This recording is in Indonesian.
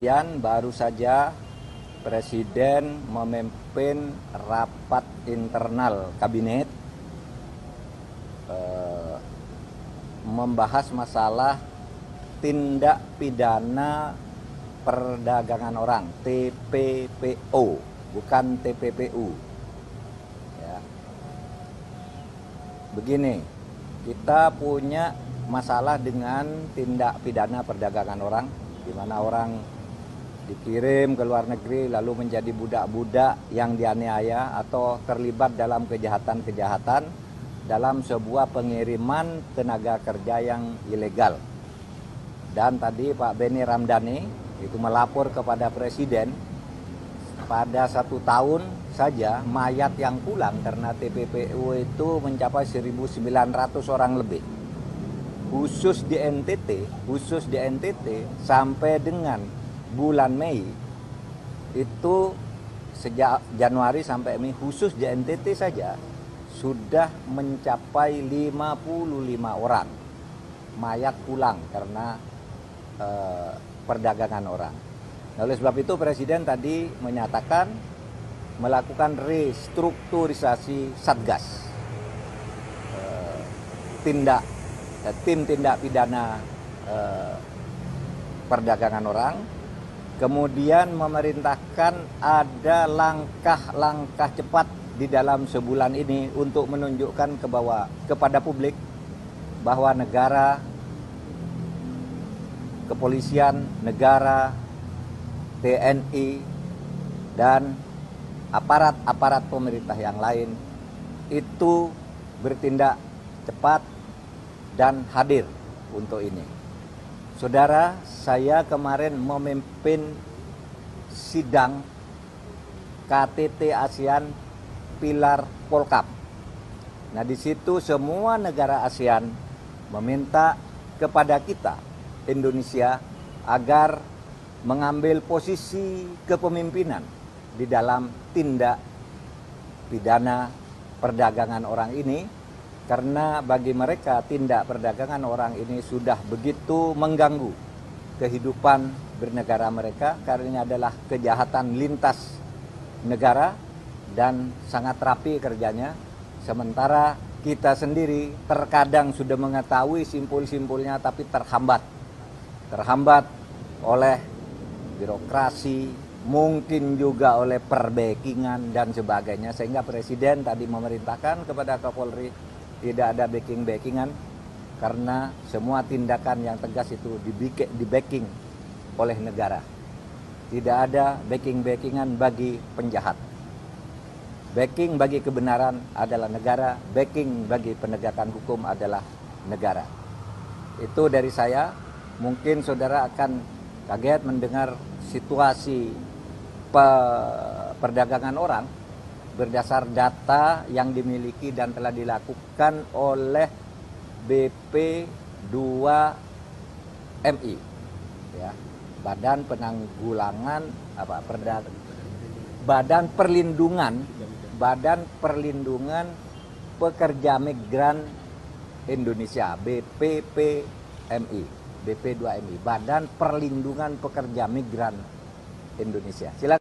Baru saja Presiden memimpin rapat internal kabinet membahas masalah tindak pidana perdagangan orang (TPPO), bukan TPPU. Ya. Begini, kita punya masalah dengan tindak pidana perdagangan orang, di mana orang dikirim ke luar negeri lalu menjadi budak-budak yang dianiaya atau terlibat dalam kejahatan-kejahatan dalam sebuah pengiriman tenaga kerja yang ilegal. Dan tadi Pak Benny Ramdhani itu melapor kepada Presiden, pada 1 tahun saja mayat yang pulang karena TPPU itu mencapai 1.900 orang lebih. Khusus di NTT sampai dengan bulan Mei itu, sejak Januari sampai Mei khusus di NTT saja sudah mencapai 55 orang mayat pulang karena perdagangan orang. Oleh sebab itu Presiden tadi menyatakan melakukan restrukturisasi Satgas, tim tindak pidana perdagangan orang. Kemudian memerintahkan ada langkah-langkah cepat di dalam sebulan ini untuk menunjukkan kepada publik bahwa negara, kepolisian, negara, TNI, dan aparat-aparat pemerintah yang lain itu bertindak cepat dan hadir untuk ini. Saudara, saya kemarin memimpin sidang KTT ASEAN Pilar Polkap. Nah, di situ semua negara ASEAN meminta kepada kita, Indonesia, agar mengambil posisi kepemimpinan di dalam tindak pidana perdagangan orang ini. Karena bagi mereka tindak perdagangan orang ini sudah begitu mengganggu kehidupan bernegara mereka, karena ini adalah kejahatan lintas negara dan sangat rapi kerjanya. Sementara kita sendiri terkadang sudah mengetahui simpul-simpulnya tapi terhambat oleh birokrasi, mungkin juga oleh perbackingan dan sebagainya, sehingga Presiden tadi memerintahkan kepada Kapolri tidak ada backingan, karena semua tindakan yang tegas itu di-backing oleh negara. Tidak ada backingan bagi penjahat. Backing bagi kebenaran adalah negara, backing bagi penegakan hukum adalah negara. Itu dari saya. Mungkin saudara akan kaget mendengar situasi perdagangan orang berdasar data yang dimiliki dan telah dilakukan oleh BP2MI, ya, Badan Perlindungan Pekerja Migran Indonesia, BPPMI, BP2MI, Badan Perlindungan Pekerja Migran Indonesia. Silakan.